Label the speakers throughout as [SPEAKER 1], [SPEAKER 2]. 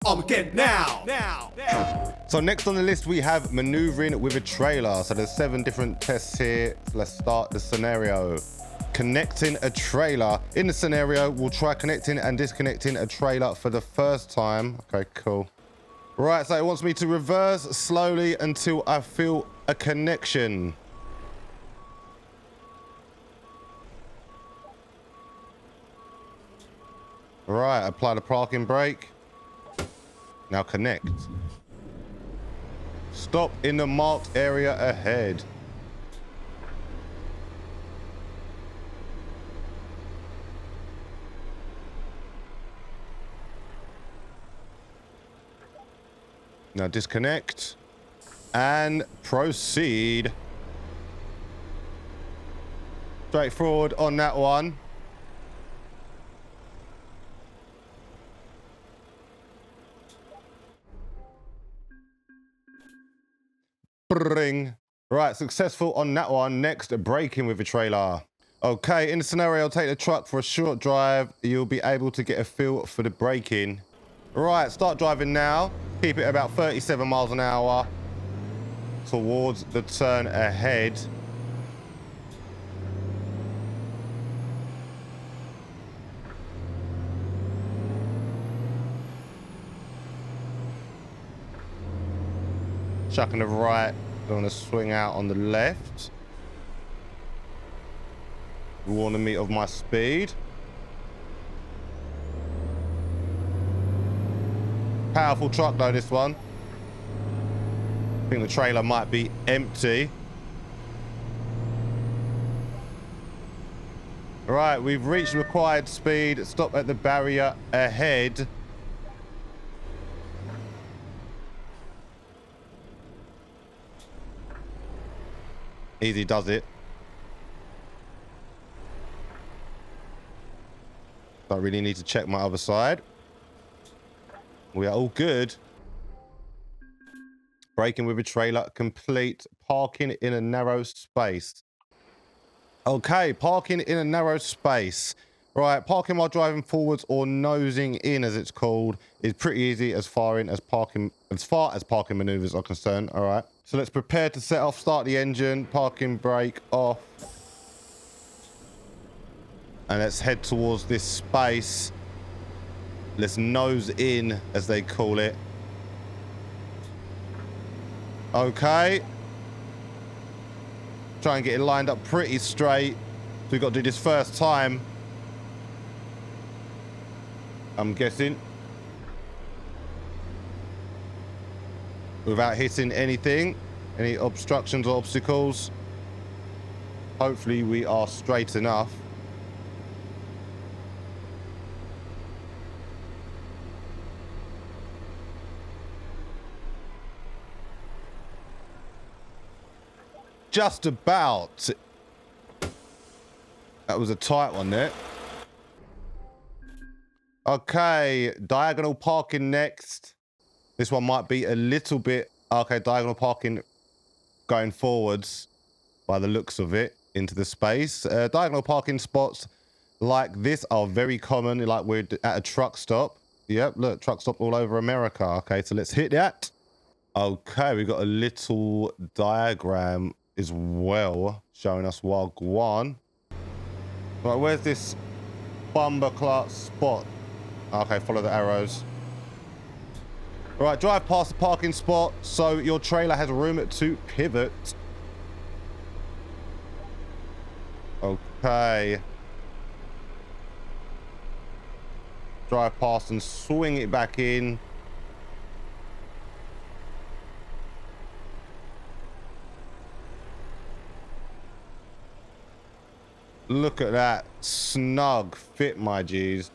[SPEAKER 1] Armegedon now.
[SPEAKER 2] So next on the list, we have maneuvering with a trailer. So there's 7 different tests here. Let's start the scenario. Connecting a trailer. In the scenario, we'll try connecting and disconnecting a trailer for the first time. Okay, cool. Right, so it wants me to reverse slowly until I feel a connection. Right, apply the parking brake. Now connect. Stop in the marked area ahead. Now disconnect and proceed. Straightforward on that one. Bring. Right, successful on that one. Next, braking with a trailer. Okay, in the scenario, take the truck for a short drive. You'll be able to get a feel for the braking. Right, start driving now. Keep it about 37 miles an hour towards the turn ahead. Chuck on the right, going to swing out on the left. Warning me of my speed. Powerful truck though, this one. I think the trailer might be empty. Right, we've reached required speed. Stop at the barrier ahead. Easy does it. Don't really need to check my other side. We are all good. Braking with a trailer complete. Parking in a narrow space. Okay, parking in a narrow space. Right, parking while driving forwards or nosing in, as it's called, is pretty easy as far as parking maneuvers are concerned. All right, so let's prepare to set off. Start the engine. Parking brake off. And let's head towards this space. Let's nose in, as they call it. Okay. Try and get it lined up pretty straight. So we've got to do this first time, I'm guessing. Without hitting anything, any obstructions or obstacles. Hopefully we are straight enough. Just about. That was a tight one there. Okay, diagonal parking next. This one might be a little bit... Okay, diagonal parking going forwards by the looks of it into the space. Diagonal parking spots like this are very common, like we're at a truck stop. Yep, look, truck stop all over America. Okay, so let's hit that. Okay, we've got a little diagram as well showing us Wagwan. Right, where's this bumper spot? Okay, follow the arrows. Right, drive past the parking spot so your trailer has room to pivot. Okay. Drive past and swing it back in. Look at that snug fit, my G's.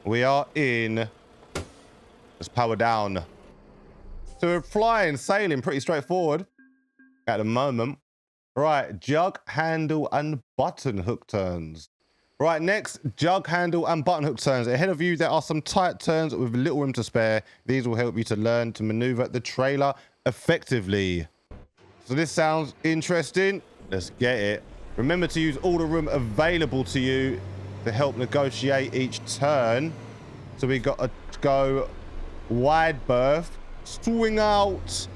[SPEAKER 2] We are in. Let's power down. So we're flying, sailing, pretty straightforward at the moment. Right, jug, handle, and button hook turns. Right, next, jug, handle, and button hook turns. Ahead of you, there are some tight turns with little room to spare. These will help you to learn to maneuver the trailer effectively. So this sounds interesting. Let's get it. Remember to use all the room available to you to help negotiate each turn. So we got to go wide berth, swing out.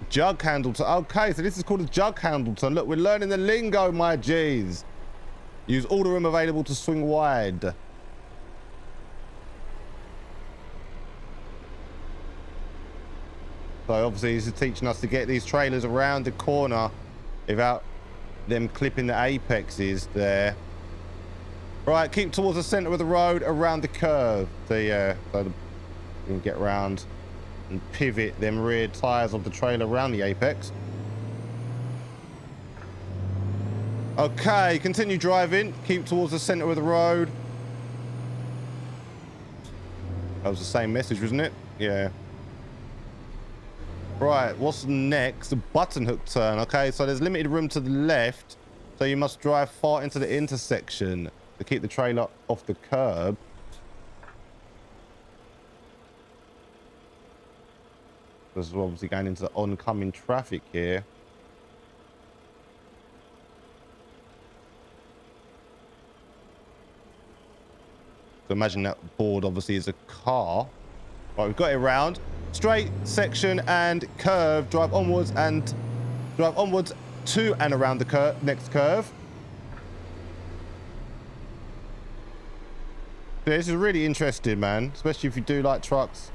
[SPEAKER 2] Jug handle turn. Okay, so this is called a jug handle turn. Look, we're learning the lingo, my G's. Use all the room available to swing wide. So obviously this is teaching us to get these trailers around the corner without them clipping the apexes there. Right, keep towards the center of the road around the curve. So you can get around and pivot them rear tires of the trailer around the apex. Okay, continue driving. Keep towards the center of the road. That was the same message, wasn't it? Yeah. Right, what's next? A button hook turn. Okay, so there's limited room to the left, so you must drive far into the intersection to keep the trailer off the curb. This is obviously going into the oncoming traffic here. So imagine that board obviously is a car. Right, we've got it round. Straight section and curve. Drive onwards to and around the next curve. Yeah, this is really interesting, man. Especially if you do like trucks.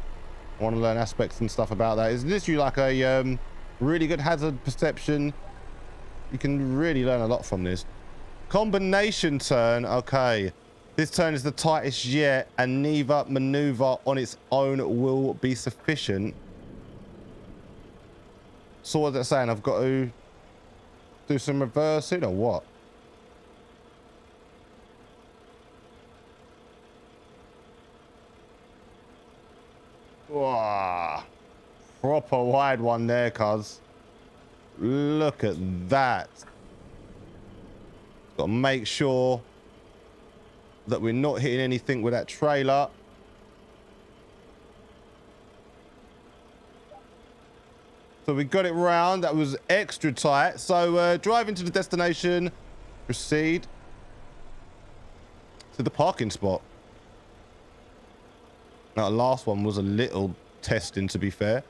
[SPEAKER 2] I want to learn aspects and stuff about that. It's literally like a really good hazard perception. You can really learn a lot from this. Combination turn. Okay. This turn is the tightest yet, and neither maneuver on its own will be sufficient. So what's that saying? I've got to do some reversing or what? Wow. Proper wide one there, cuz. Look at that. Got to make sure that we're not hitting anything with that trailer. So we got it round. That was extra tight. So driving to the destination, proceed to the parking spot. Now, the last one was a little testing, to be fair.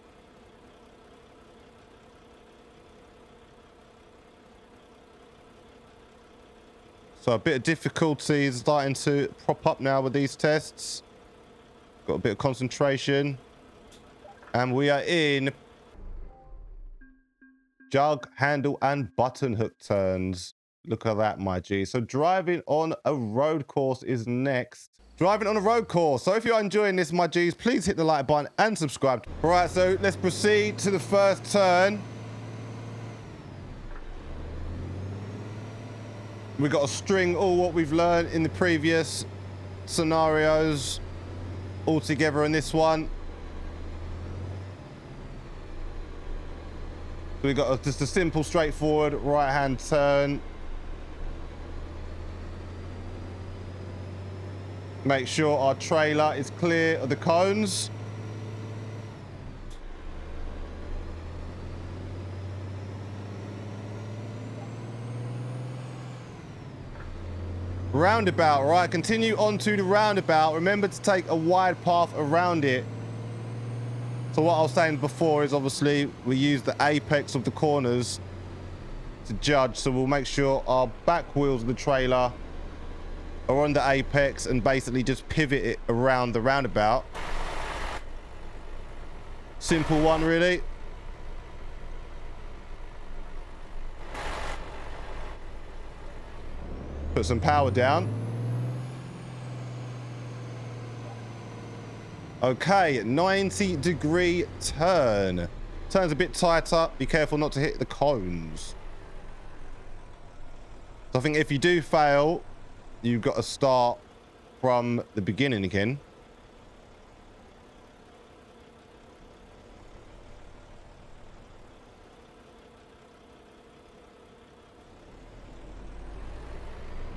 [SPEAKER 2] So a bit of difficulty is starting to prop up now with these tests. Got a bit of concentration. And we are in jug, handle, and button hook turns. Look at that, my G. So driving on a road course is next. Driving on a road course. So if you're enjoying this, my Gs, please hit the like button and subscribe. All right, so let's proceed to the first turn. We've got to string all what we've learned in the previous scenarios all together in this one. So we've got just a simple, straightforward right-hand turn. Make sure our trailer is clear of the cones. Roundabout, right? Continue on to the roundabout. Remember to take a wide path around it. So what I was saying before is obviously we use the apex of the corners to judge. So we'll make sure our back wheels of the trailer are on the apex and basically just pivot it around the roundabout. Simple one, really. Put some power down. Okay, 90-degree turn. Turns a bit tighter. Be careful not to hit the cones. So I think if you do fail, you've got to start from the beginning again.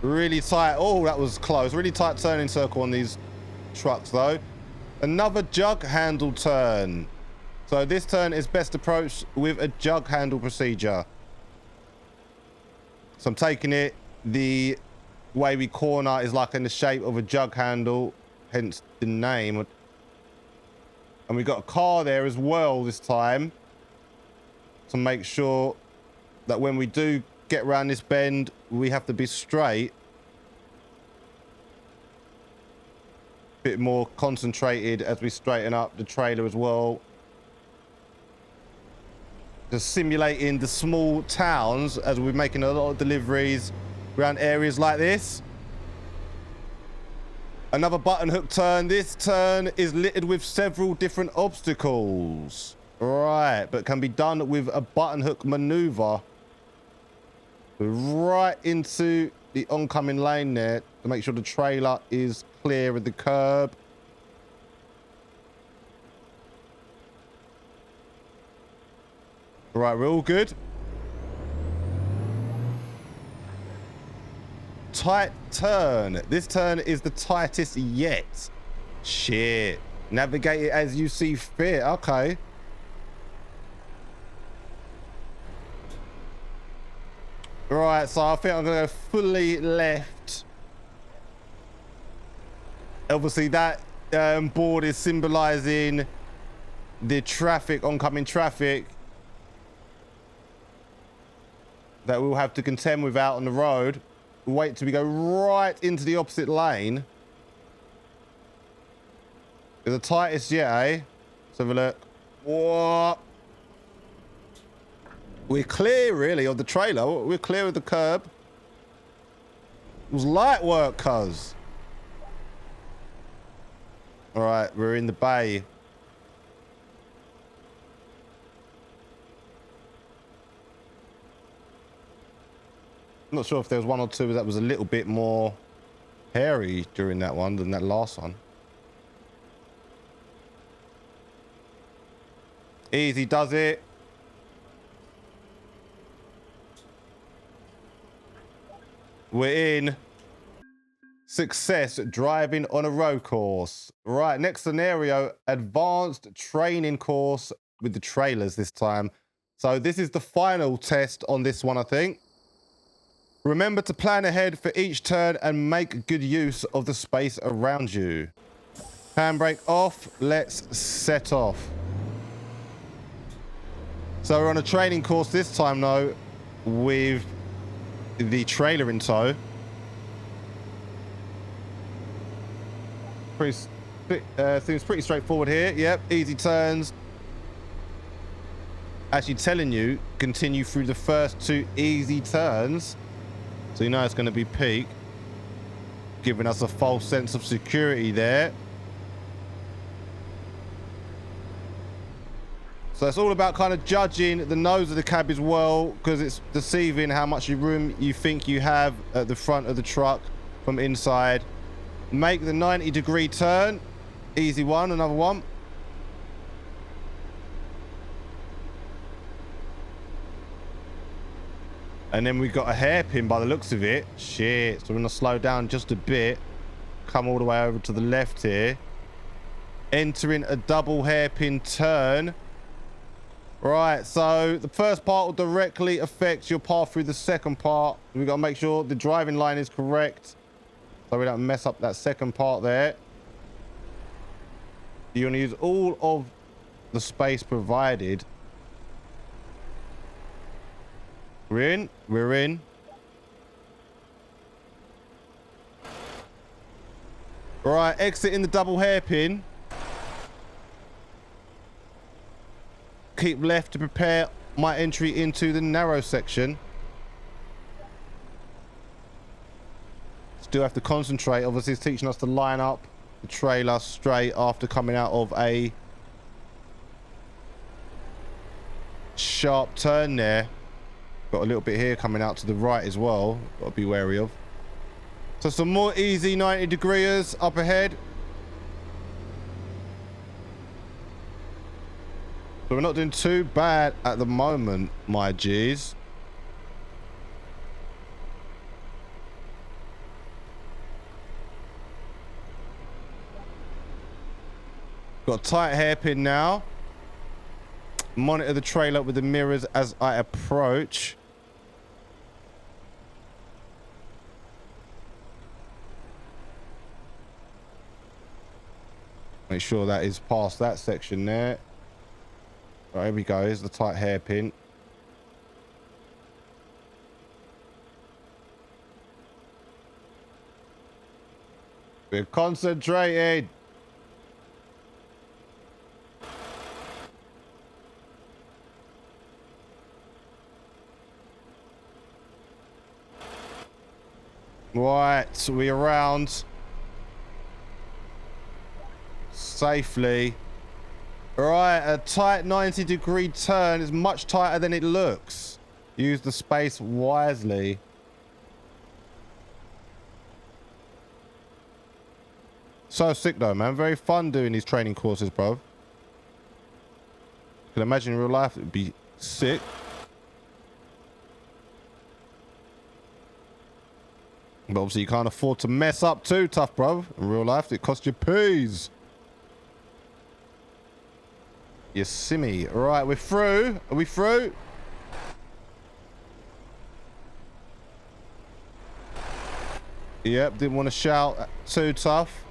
[SPEAKER 2] Really tight. Oh, that was close. Really tight turning circle on these trucks, though. Another jug handle turn. So this turn is best approached with a jug handle procedure. So I'm taking it, the way we corner is like in the shape of a jug handle, hence the name. And we got a car there as well this time to make sure that when we do get around this bend, we have to be straight. Bit more concentrated as we straighten up the trailer as well. Just simulating the small towns as we're making a lot of deliveries around areas like this. Another button hook turn. This turn is littered with several different obstacles. Right, but can be done with a button hook maneuver. Right into the oncoming lane there to make sure the trailer is clear of the curb. Right, we're all good. Tight turn. This turn is the tightest yet. Shit. Navigate it as you see fit. Okay. Right, so I think I'm going to go fully left. Obviously, that board is symbolizing the traffic, oncoming traffic, that we'll have to contend with out on the road. Wait till we go right into the opposite lane. The tightest yet, eh? Let's have a look. What? We're clear, really, of the trailer. We're clear of the curb. It was light work, cuz. All right, we're in the bay. I'm not sure if there was one or two that was a little bit more hairy during that one than that last one. Easy does it. We're in. Success driving on a road course. Right, next scenario, advanced training course with the trailers this time. So this is the final test on this one, I think. Remember to plan ahead for each turn and make good use of the space around you. Handbrake off. Let's set off. So we're on a training course this time, though, with the trailer in tow. Seems pretty straightforward here. Yep, easy turns. Actually telling you, continue through the first two easy turns. So you know it's going to be peak. Giving us a false sense of security there. So it's all about kind of judging the nose of the cab as well, because it's deceiving how much room you think you have at the front of the truck from inside. Make the 90-degree turn. Easy one, another one. And then we got a hairpin by the looks of it. Shit. So we're going to slow down just a bit. Come all the way over to the left here. Entering a double hairpin turn. Right, so the first part will directly affect your path through the second part. We've got to make sure the driving line is correct, so we don't mess up that second part there. You want to use all of the space provided. We're in. We're in. Right, exit in the double hairpin. Keep left to prepare my entry into the narrow section. Still have to concentrate. Obviously, it's teaching us to line up the trailer straight after coming out of a sharp turn there. Got a little bit here coming out to the right as well. Got to be wary of. So some more easy 90-degrees up ahead. So we're not doing too bad at the moment, my G's. Got a tight hairpin now. Monitor the trailer with the mirrors as I approach. Make sure that is past that section there. Right, here we go. Here's the tight hairpin. We're concentrating. Right, so we're around safely. Right, a tight 90-degree turn is much tighter than it looks. Use the space wisely. So sick though, man. Very fun doing these training courses, bro. You can imagine in real life it'd be sick. But obviously you can't afford to mess up too tough, bro. In real life, it costs you peas. You simmy. All right, we're through. Are we through? Yep, didn't want to shout too tough.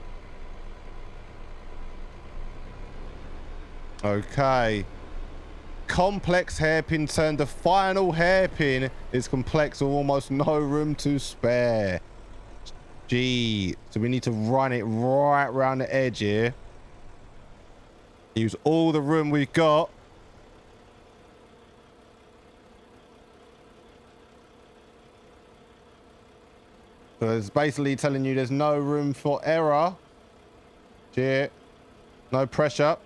[SPEAKER 2] Okay. Complex hairpin turn. The final hairpin is complex with almost no room to spare. Gee. So we need to run it right around the edge here. Use all the room we've got. So it's basically telling you there's no room for error. Gee. No pressure.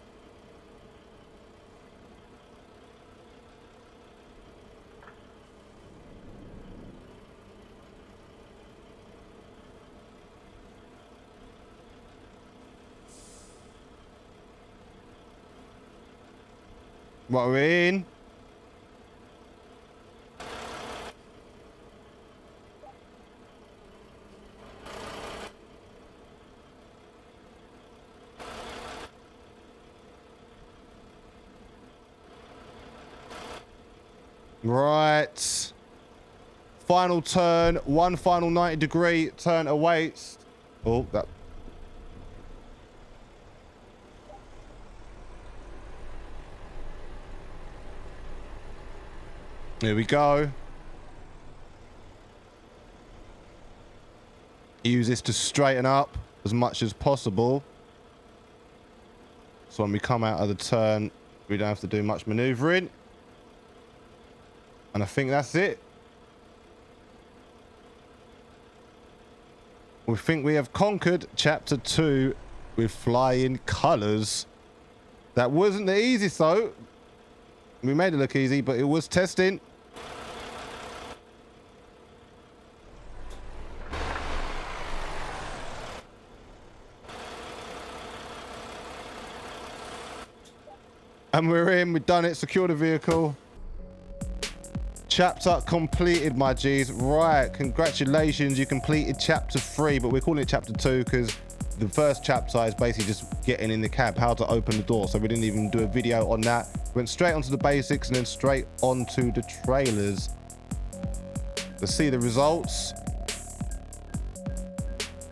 [SPEAKER 2] What we're in. Right. Final turn. One final 90-degree turn awaits. Oh, that. Here we go. Use this to straighten up as much as possible. So when we come out of the turn, we don't have to do much maneuvering. And I think that's it. We think we have conquered chapter 2 with flying colors. That wasn't the easiest though. We made it look easy, but it was testing. And we're in, we've done it, secure the vehicle. Chapter completed, my G's. Right, congratulations, you completed chapter 3, but we're calling it chapter 2 because the first chapter is basically just getting in the cab, how to open the door. So we didn't even do a video on that. Went straight onto the basics and then straight onto the trailers. Let's see the results.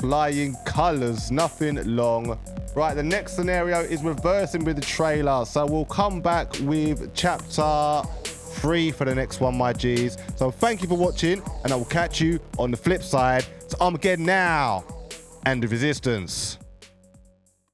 [SPEAKER 2] Flying colors, nothing long. Right, the next scenario is reversing with the trailer. So we'll come back with chapter 3 for the next one, my G's. So thank you for watching, and I will catch you on the flip side. It's Armageddon now and the Resistance.